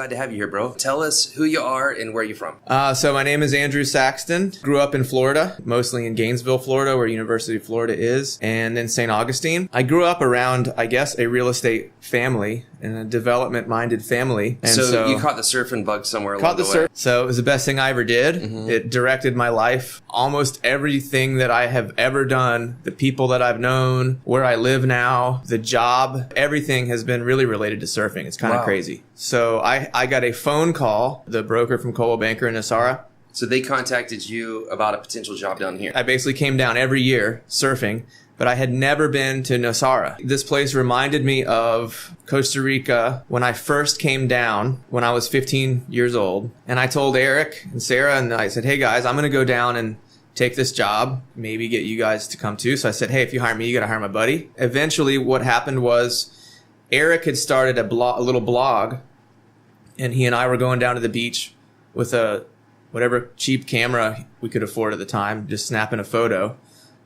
glad to have you here, bro. Tell us who you are and where you're from. So my name is Andrew Saxton. Grew up in Florida, mostly in Gainesville, Florida, where University of Florida is, and then St. Augustine. I grew up around, I guess, a real estate family and a development-minded family. And so you caught the surfing bug somewhere along the way. So it was the best thing I ever did. It directed my life. Almost everything that I have ever done, the people that I've known, where I live now, the job, everything has been really related to surfing. It's kind of crazy. So I got a phone call, the broker from Coldwell Banker in Nosara. So they contacted you about a potential job down here. I basically came down every year surfing, but I had never been to Nosara. This place reminded me of Costa Rica when I first came down when I was 15 years old. And I told Eric and Sarah, and I said, hey guys, I'm going to go down and take this job, maybe get you guys to come too. So I said, hey, if you hire me, you got to hire my buddy. Eventually what happened was Eric had started a little blog, and he and I were going down to the beach with whatever cheap camera we could afford at the time, just snapping a photo,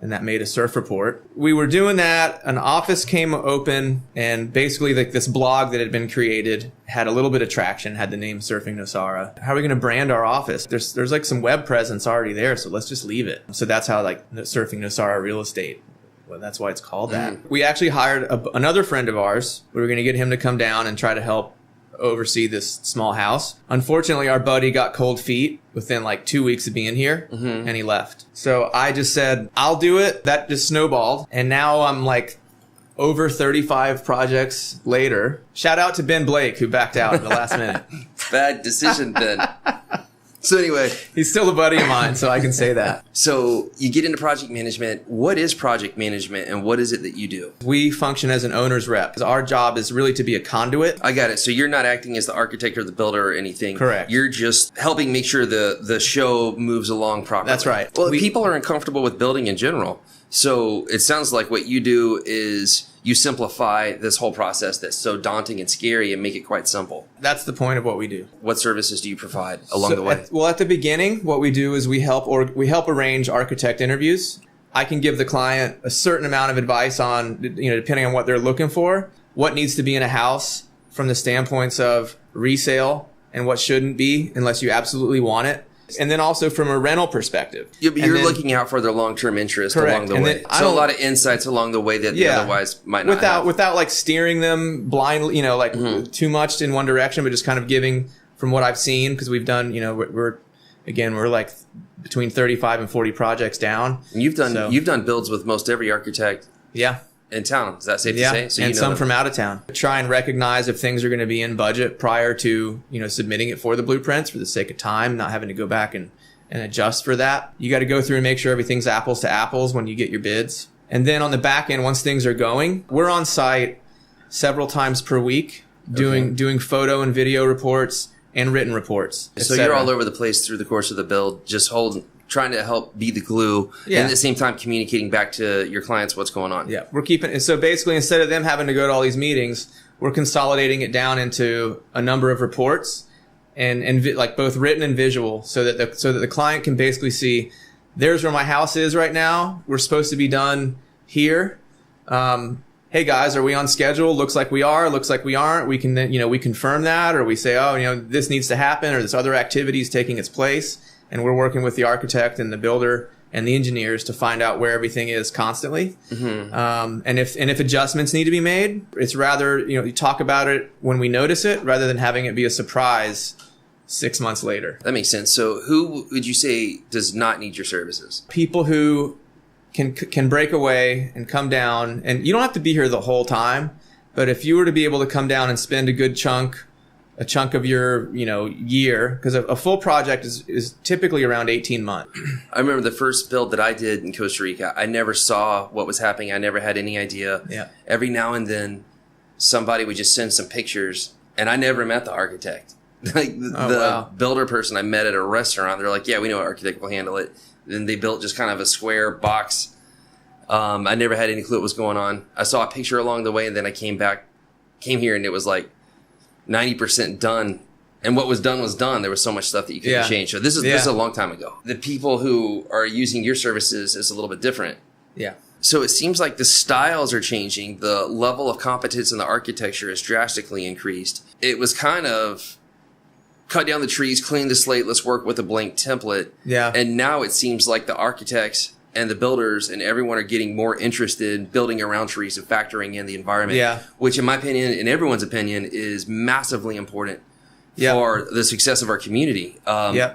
and that made a surf report. We were doing that, an office came open, and basically like this blog that had been created had a little bit of traction, had the name Surfing Nosara. How are we going to brand our office? There's like some web presence already there, so let's just leave it. So that's how like Surfing Nosara Real Estate. Well, that's why it's called that. We actually hired another friend of ours. We were going to get him to come down and try to help oversee this small house. Unfortunately, our buddy got cold feet within like 2 weeks of being here, and he left. So I just said, I'll do it. That just snowballed. And now I'm like over 35 projects later. Shout out to Ben Blake, who backed out at the last minute. Bad decision, Ben. So anyway, he's still a buddy of mine, so I can say that. So you get into project management. What is project management, and what is it that you do? We function as an owner's rep. Our job is really to be a conduit. I got it. So you're not acting as the architect or the builder or anything. Correct. You're just helping make sure the show moves along properly. That's right. Well, people are uncomfortable with building in general. So it sounds like what you do is you simplify this whole process that's so daunting and scary and make it quite simple. That's the point of what we do. What services do you provide along the way? At the beginning, what we do is we help arrange architect interviews. I can give the client a certain amount of advice on, depending on what they're looking for, what needs to be in a house from the standpoints of resale and what shouldn't be unless you absolutely want it. And then also from a rental perspective. Yeah, but you're looking out for their long-term interest along the way. So a lot of insights along the way that they otherwise might not have. Without like steering them blindly, too much in one direction, but just kind of giving from what I've seen, because we've done, we're like between 35 and 40 projects down. And you've done builds with most every architect. Yeah. In town. Is that safe to say? So and some from out of town. Try and recognize if things are going to be in budget prior to, submitting it for the blueprints for the sake of time, not having to go back and adjust for that. You got to go through and make sure everything's apples to apples when you get your bids. And then on the back end, once things are going, we're on site several times per week doing photo and video reports and written reports. So you're all over the place through the course of the build, just trying to help be the glue, and at the same time communicating back to your clients what's going on. Yeah, we're keeping it. So basically, instead of them having to go to all these meetings, we're consolidating it down into a number of reports, and like both written and visual, so that the client can basically see, there's where my house is right now. We're supposed to be done here. Hey guys, are we on schedule? Looks like we are. Looks like we aren't. We can we confirm that, or we say, this needs to happen, or this other activity is taking its place. And we're working with the architect and the builder and the engineers to find out where everything is constantly. And if adjustments need to be made, it's rather, you talk about it when we notice it rather than having it be a surprise 6 months later. That makes sense. So who would you say does not need your services? People who can break away and come down, and you don't have to be here the whole time, but if you were to be able to come down and spend a good chunk of your, year, because a full project is typically around 18 months. I remember the first build that I did in Costa Rica. I never saw what was happening. I never had any idea. Yeah. Every now and then, somebody would just send some pictures, and I never met the architect. Like the builder person I met at a restaurant, they're like, yeah, we know an architect will handle it. Then they built just kind of a square box. I never had any clue what was going on. I saw a picture along the way, and then I came here, and it was like 90% done. And what was done was done. There was so much stuff that you couldn't change. So this is a long time ago. The people who are using your services is a little bit different. Yeah. So it seems like the styles are changing. The level of competence in the architecture has drastically increased. It was kind of cut down the trees, clean the slate, let's work with a blank template. Yeah. And now it seems like the architects and the builders and everyone are getting more interested in building around trees and factoring in the environment. Yeah. Which in my opinion, in everyone's opinion, is massively important for the success of our community.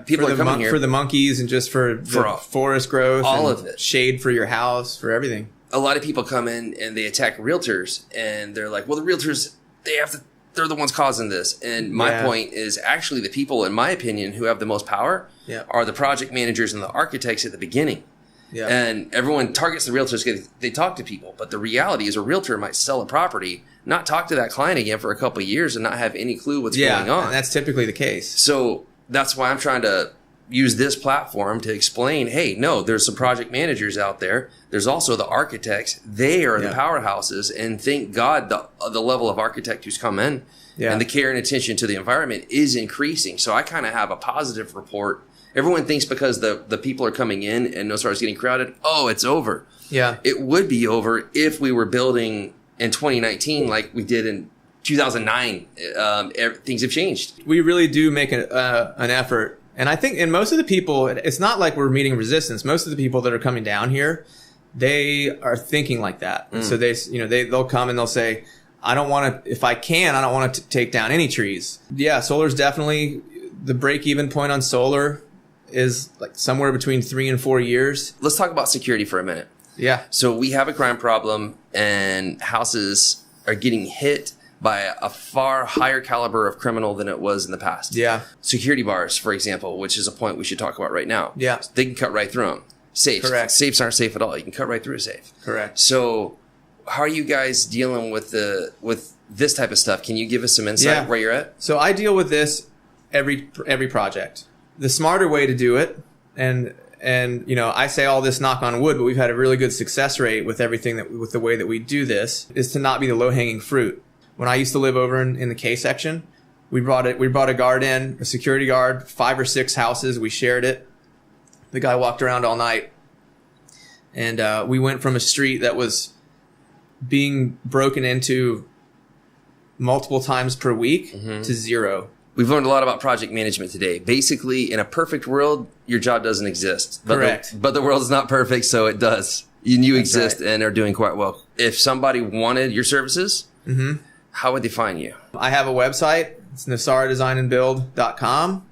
People are coming here for the monkeys and just for forest growth, all of it, shade for your house, for everything. A lot of people come in and they attack realtors, and they're like, "Well, the realtors, they're the ones causing this." And my point is actually the people, in my opinion, who have the most power are the project managers and the architects at the beginning. Yeah. And everyone targets the realtors because they talk to people. But the reality is a realtor might sell a property, not talk to that client again for a couple of years and not have any clue what's going on. And that's typically the case. So that's why I'm trying to use this platform to explain, hey, no, there's some project managers out there. There's also the architects. They are the powerhouses. And thank God the level of architect who's come in and the care and attention to the environment is increasing. So I kind of have a positive report. Everyone thinks because the people are coming in and Nosara is getting crowded, oh, it's over. Yeah. It would be over if we were building in 2019 like we did in 2009. Things have changed. We really do make an effort. And I think in most of the people, it's not like we're meeting resistance. Most of the people that are coming down here, they are thinking like that. So they'll come and they'll say, I don't want to, if I can, I don't want to take down any trees. Yeah, solar's definitely the break-even point on solar is like somewhere between 3 and 4 years. Let's talk about security for a minute. Yeah. So we have a crime problem and houses are getting hit by a far higher caliber of criminal than it was in the past. Yeah. Security bars, for example, which is a point we should talk about right now. Yeah. They can cut right through them. Safes. Correct. Safes aren't safe at all. You can cut right through a safe. Correct. So how are you guys dealing with this type of stuff? Can you give us some insight where you're at? So I deal with this every project. The smarter way to do it, and I say all this knock on wood, but we've had a really good success rate with everything with the way that we do this, is to not be the low hanging fruit. When I used to live over in the K section, we brought a guard in, a security guard, 5 or 6 houses. We shared it. The guy walked around all night, and we went from a street that was being broken into multiple times per week to 0. We've learned a lot about project management today. Basically, in a perfect world, your job doesn't exist. Correct. But the world is not perfect, so it does. You exist and are doing quite well. If somebody wanted your services, how would they find you? I have a website. It's nosaradesignandbuild.com.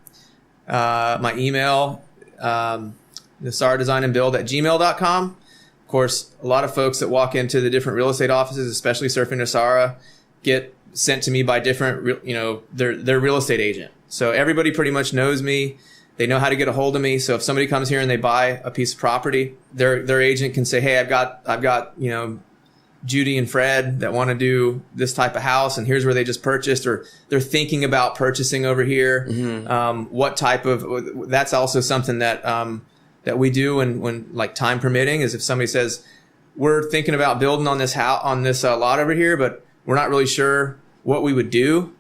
My email, nosaradesignandbuild@gmail.com. Of course, a lot of folks that walk into the different real estate offices, especially Surfing Nosara, get sent to me by different, their real estate agent. So everybody pretty much knows me. They know how to get a hold of me. So if somebody comes here and they buy a piece of property, their agent can say, hey, I've got, Judy and Fred that want to do this type of house, and here's where they just purchased, or they're thinking about purchasing over here. What type of, that's also something that we do when like time permitting, is if somebody says, we're thinking about building on this house, on this lot over here, but we're not really sure what we would do.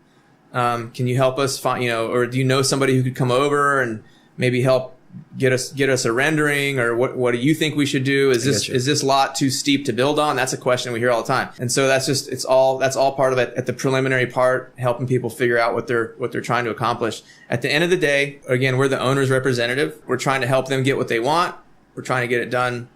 Can you help us find, or do you know somebody who could come over and maybe help get us a rendering, or what do you think we should do? Is this lot too steep to build on? That's a question we hear all the time. And so that's all part of it at the preliminary part, helping people figure out what they're trying to accomplish. At the end of the day, again, we're the owner's representative. We're trying to help them get what they want. We're trying to get it done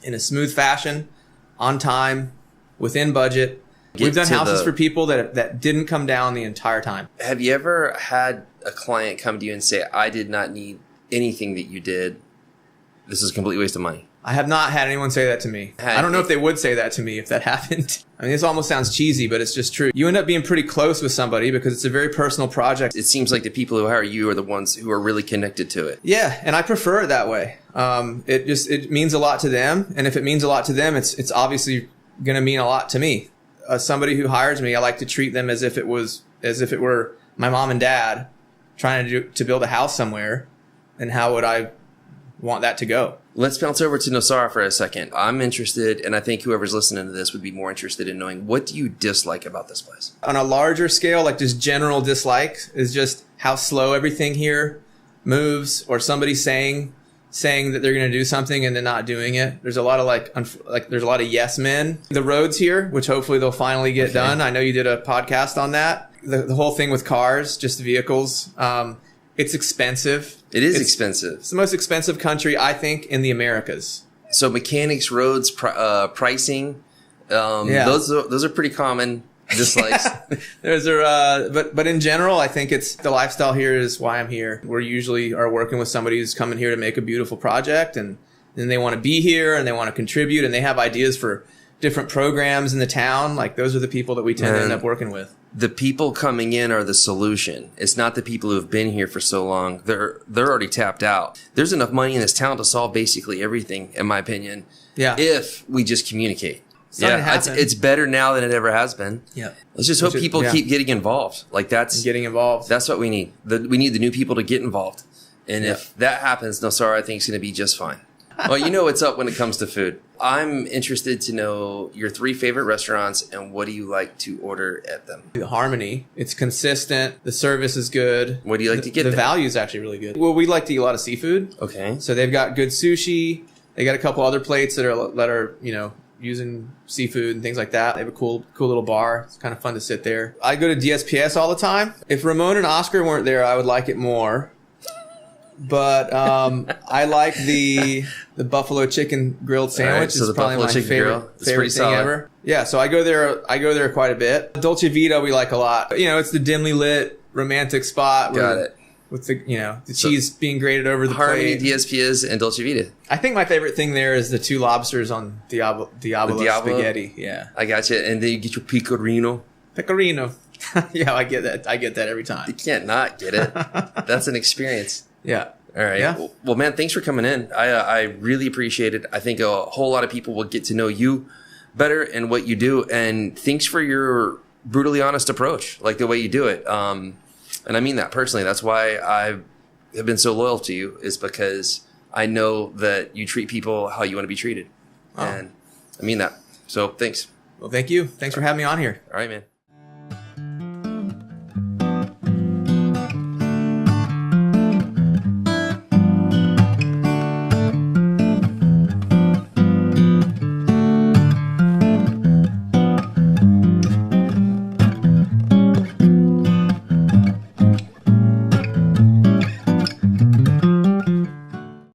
in a smooth fashion, on time, within budget. We've done houses for people that didn't come down the entire time. Have you ever had a client come to you and say, I did not need anything that you did. This is a complete waste of money? I have not had anyone say that to me. I don't know if they would say that to me if that happened. I mean, this almost sounds cheesy, but it's just true. You end up being pretty close with somebody because it's a very personal project. It seems like the people who hire you are the ones who are really connected to it. Yeah, and I prefer it that way. It means a lot to them, and if it means a lot to them, it's obviously going to mean a lot to me. Somebody who hires me, I like to treat them as if it were my mom and dad trying to build a house somewhere, and how would I want that to go? Let's bounce over to Nosara for a second. I'm interested, and I think whoever's listening to this would be more interested in knowing, what do you dislike about this place? On a larger scale, like just general dislike, is just how slow everything here moves, or somebody saying saying that they're going to do something and then not doing it. There's a lot of there's a lot of yes men. The roads here, which hopefully they'll finally get done. I know you did a podcast on that. The whole thing with cars, just vehicles. It's expensive. It's expensive. It's the most expensive country, I think, in the Americas. So mechanics, roads, pricing, those are pretty common dislikes. Those are, but in general, I think it's the lifestyle here is why I'm here. We're usually are working with somebody who's coming here to make a beautiful project, and then they want to be here and they want to contribute, and they have ideas for different programs in the town. Like those are the people that we tend to end up working with. The people coming in are the solution. It's not the people who have been here for so long. They're already tapped out. There's enough money in this town to solve basically everything, in my opinion. Yeah. If we just communicate. It's better now than it ever has been. Yeah. Let's just hope people keep getting involved. Like getting involved. That's what we need. We need the new people to get involved. And if that happens, Nosara, I think, is going to be just fine. Well, you know what's up when it comes to food. I'm interested to know your 3 favorite restaurants and what do you like to order at them? The Harmony. It's consistent. The service is good. What do you like to get The there? value is actually really good. Well, we like to eat a lot of seafood. Okay. So they've got good sushi. They got a couple other plates that are using seafood and things like that. They have a cool little bar. It's kind of fun to sit there. I go to DSPS all the time. If Ramon and Oscar weren't there, I would like it more. But I like the buffalo chicken grilled sandwich. So it's probably my favorite thing ever. Yeah, so I go there quite a bit. Dolce Vita we like a lot. It's the dimly lit romantic spot. Got it. With the cheese being grated over the Harmony, plate. DSPS, and Dolce Vita. I think my favorite thing there is the 2 lobsters on Diablo spaghetti. Yeah, I got you. And then you get your pecorino. Pecorino. Yeah, I get that. I get that every time. You can't not get it. That's an experience. Yeah. All right. Yeah. Well, man, thanks for coming in. I really appreciate it. I think a whole lot of people will get to know you better and what you do. And thanks for your brutally honest approach, like the way you do it. And I mean that personally. That's why I have been so loyal to you, is because I know that you treat people how you want to be treated. Oh. And I mean that. So thanks. Well, thank you. Thanks for having me on here. All right, man.